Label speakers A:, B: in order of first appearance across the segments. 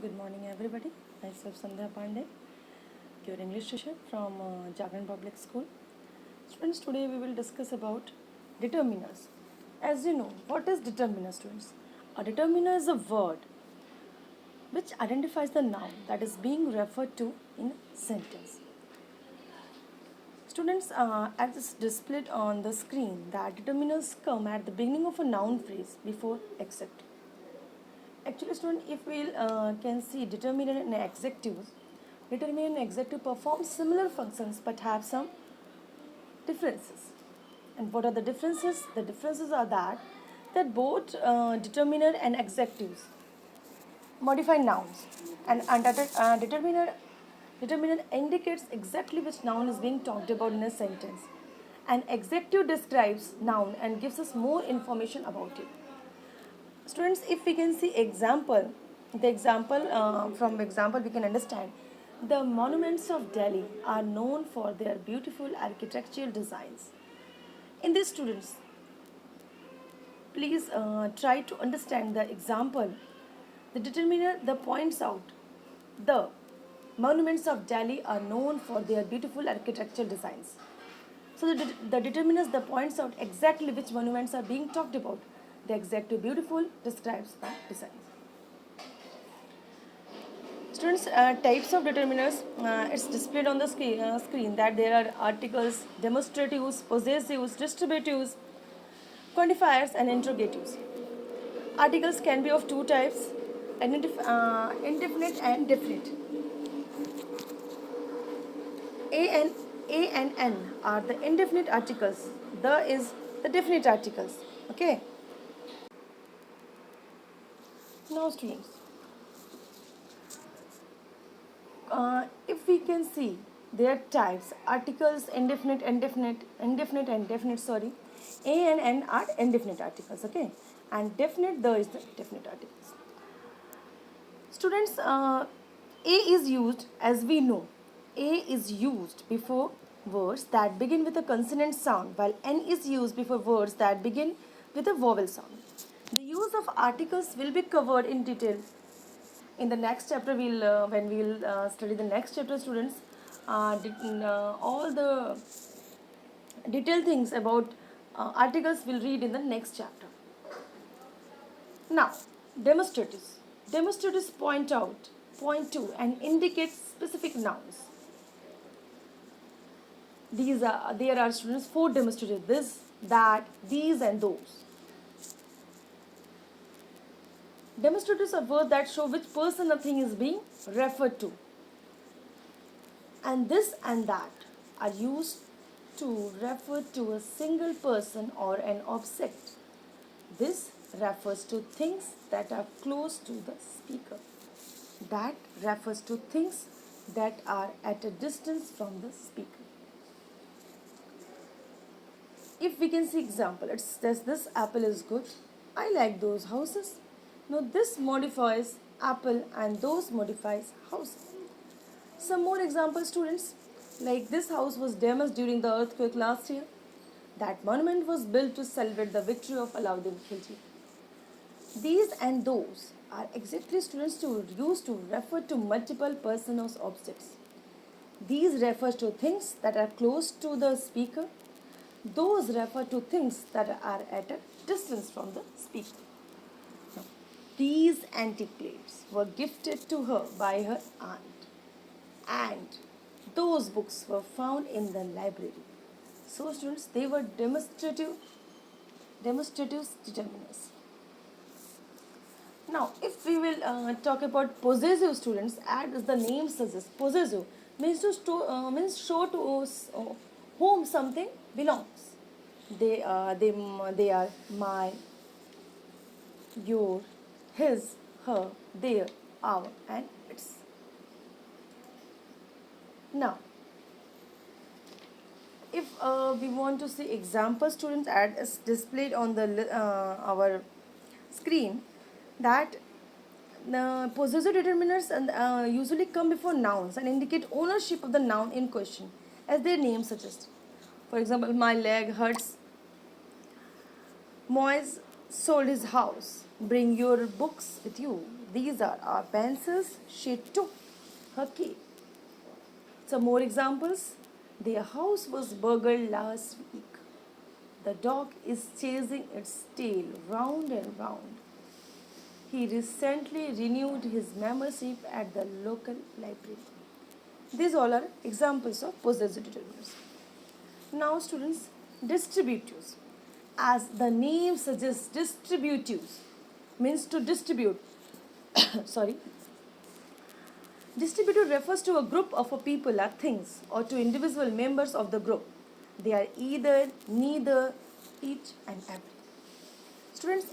A: Good morning, everybody. Myself Sandhya Pandey, your English teacher from Jagran Public School. Students, today we will discuss about determiners. As you know, what is determiner, students? A determiner is a word which identifies the noun that is being referred to in a sentence. Students, as is displayed on the screen, that determiners come at the beginning of a noun phrase before except. Actually, student, if we can see determiner and adjectives, determiner and adjective perform similar functions but have some differences. And what are the differences? The differences are that both determiner and adjectives modify nouns, and determiner indicates exactly which noun is being talked about in a sentence. An adjective describes noun and gives us more information about it. Students, if we can see example, from example we can understand the monuments of Delhi are known for their beautiful architectural designs. In this, students, please try to understand the example. The determiner the points out the monuments of Delhi are known for their beautiful architectural designs. So the determiners the points out exactly which monuments are being talked about. The adjective beautiful describes the design. Students, types of determiners, it's displayed on the screen that there are articles, demonstratives, possessives, distributives, quantifiers, and interrogatives. Articles can be of two types, indefinite and definite. A and N are the indefinite articles. The is the definite articles. Okay. Now, students, if we can see their types, articles, indefinite, and definite, sorry, A and N are indefinite articles, okay, and definite, the is the definite articles. Students, A is used, as we know, A is used before words that begin with a consonant sound, while N is used before words that begin with a vowel sound. The use of articles will be covered in detail in the next chapter. When we'll study the next chapter, students, all the detailed things about articles we'll read in the next chapter. Now, demonstratives. Demonstratives point to and indicate specific nouns. There are, students, four demonstratives: this, that, these, and those. Demonstratives are words that show which person or thing is being referred to. And this and that are used to refer to a single person or an object. This refers to things that are close to the speaker. That refers to things that are at a distance from the speaker. If we can see example, it says this apple is good. I like those houses. Now this modifies apple and those modifies houses. Some more examples, students, like this house was damaged during the earthquake last year. That monument was built to celebrate the victory of Alauddin Khilji. These and those are exactly, students, to use to refer to multiple persons or objects. These refers to things that are close to the speaker. Those refer to things that are at a distance from the speaker. Now, these antique plates were gifted to her by her aunt, and those books were found in the library. So, students, they were demonstrative determiners. Now, if we will talk about possessive, students, as the name suggests, possessive means means show to whom something belongs. They are my, your, his, her, their, our, and its. Now, if we want to see example, students, as displayed on the our screen, that the possessive determiners usually come before nouns and indicate ownership of the noun in question, as their name suggests. For example, my leg hurts. Moise sold his house. Bring your books with you. These are our pencils. She took her key. Some more examples. Their house was burgled last week. The dog is chasing its tail round and round. He recently renewed his membership at the local library. These all are examples of possessive determinants. Now, students, distributives. As the name suggests, distributives means to distribute. Sorry. Distributive refers to a group of a people or things or to individual members of the group. They are either, neither, each and every. Students,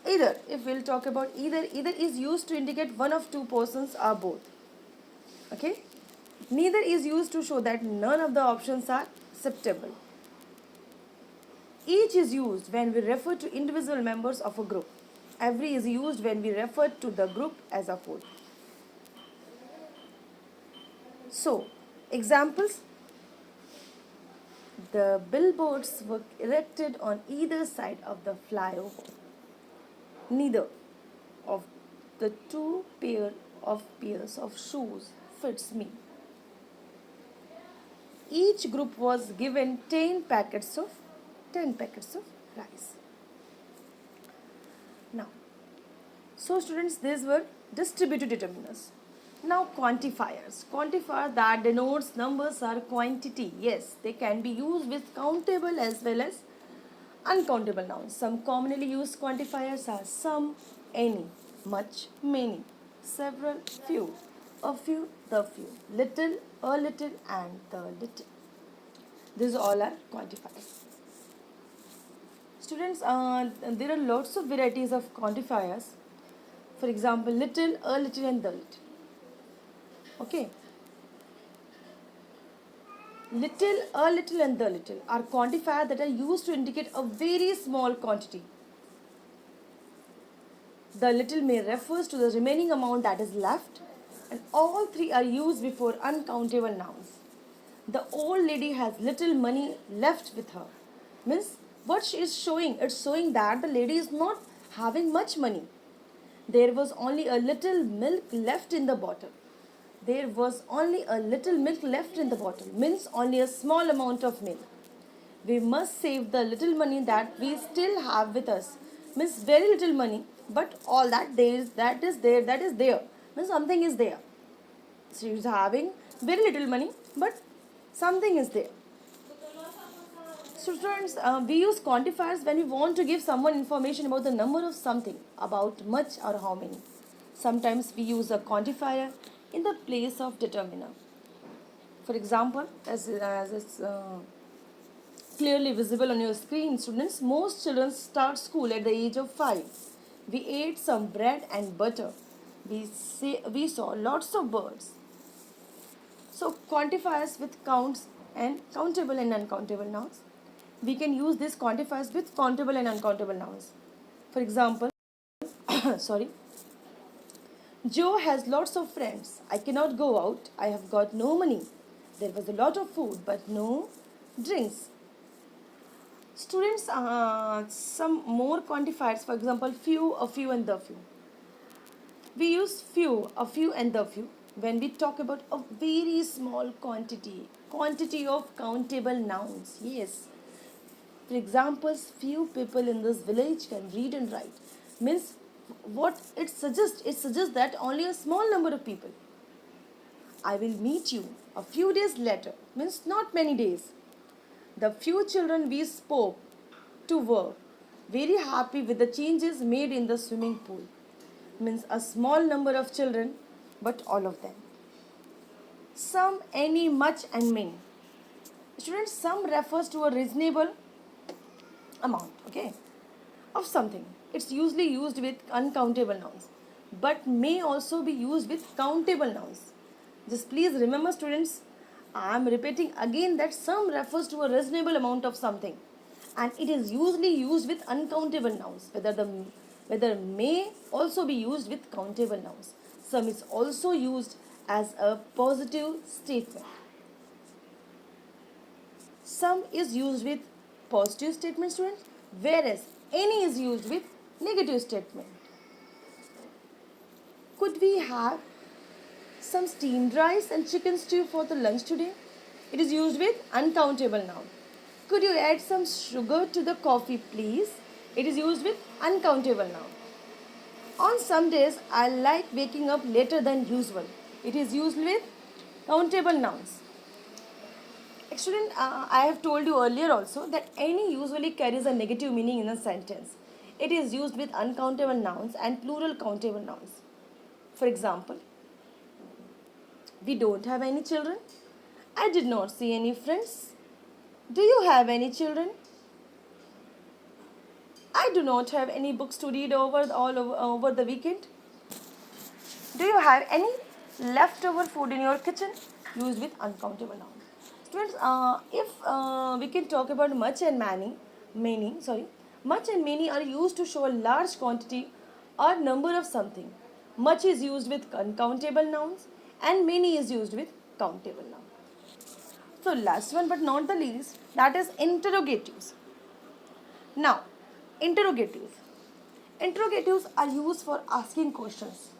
A: either, if we'll talk about either, either is used to indicate one of two persons or both. Okay? Neither is used to show that none of the options are acceptable. Each is used when we refer to individual members of a group. Every is used when we refer to the group as a whole. So, examples. The billboards were erected on either side of the flyover. Neither of the two pairs of shoes fits me. Each group was given 10 packets of rice. Now, so students, these were distributive determinants. Now, quantifiers. Quantifier that denotes numbers or quantity. Yes, they can be used with countable as well as uncountable nouns. Some commonly used quantifiers are some, any, much, many, several, few, a few, the few, little, a little, and the little. These all are quantifiers. Students, there are lots of varieties of quantifiers. For example, little, a little, and the little. Okay. Little, a little, and the little are quantifiers that are used to indicate a very small quantity. The little may refers to the remaining amount that is left, and all three are used before uncountable nouns. The old lady has little money left with her. Means what she is showing? It's showing that the lady is not having much money. There was only a little milk left in the bottle. There was only a little milk left in the bottle. Means only a small amount of milk. We must save the little money that we still have with us. Means very little money, but all that is there. Means something is there. She is having very little money, but something is there. So students, we use quantifiers when we want to give someone information about the number of something, about much or how many. Sometimes we use a quantifier in the place of determiner. For example, as it's clearly visible on your screen, students, most children start school at the age of 5. We ate some bread and butter. We saw lots of birds. So quantifiers with counts and countable and uncountable nouns. We can use these quantifiers with countable and uncountable nouns. For example, sorry, Joe has lots of friends. I cannot go out. I have got no money. There was a lot of food but no drinks. Students, some more quantifiers. For example, few, a few, and the few. We use few, a few, and the few when we talk about a very small quantity of countable nouns. Yes. For example, few people in this village can read and write. Means what it suggests? It suggests that only a small number of people. I will meet you a few days later. Means not many days. The few children we spoke to were very happy with the changes made in the swimming pool. Means a small number of children, but all of them. Some, any, much, and many. Students, some refers to a reasonable amount, okay, of something. It's usually used with uncountable nouns, but may also be used with countable nouns. Just please remember, students, I am repeating again that some refers to a reasonable amount of something, and it is usually used with uncountable nouns. Whether may also be used with countable nouns. Some is also used as a positive statement. Some is used with positive statement, students, whereas any is used with negative statement. Could we have some steamed rice and chicken stew for the lunch today? It is used with uncountable noun. Could you add some sugar to the coffee, please? It is used with uncountable noun. On some days, I like waking up later than usual. It is used with countable nouns. Student, I have told you earlier also that any usually carries a negative meaning in a sentence. It is used with uncountable nouns and plural countable nouns. For example, we don't have any children. I did not see any friends. Do you have any children? I do not have any books to read over the weekend. Do you have any leftover food in your kitchen? Used with uncountable nouns. Students, if we can talk about much and many are used to show a large quantity or number of something. Much is used with uncountable nouns and many is used with countable nouns. So last one but not the least, that is interrogatives. Now, interrogatives. Interrogatives are used for asking questions.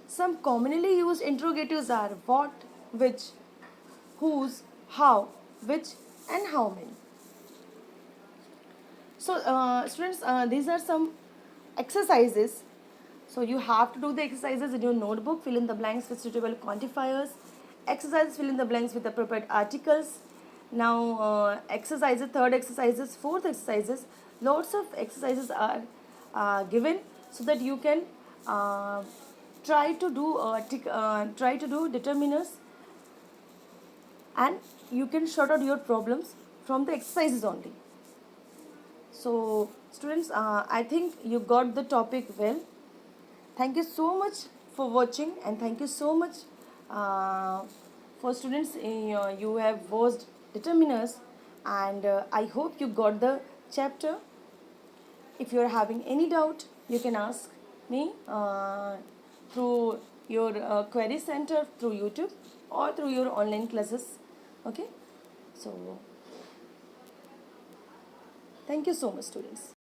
A: Some commonly used interrogatives are what, which, whose, how, which, and how many. So, students, these are some exercises. So, you have to do the exercises in your notebook. Fill in the blanks with suitable quantifiers. Exercises, fill in the blanks with appropriate articles. Now, exercises, third exercises, fourth exercises. Lots of exercises are given so that you can try to do determiners, and you can sort out your problems from the exercises only. So students, I think you got the topic well. Thank you so much for watching, and thank you so much for students. You have watched determiners, and I hope you got the chapter. If you are having any doubt, you can ask me through your query center, through YouTube, or through your online classes. Okay, so thank you so much, students.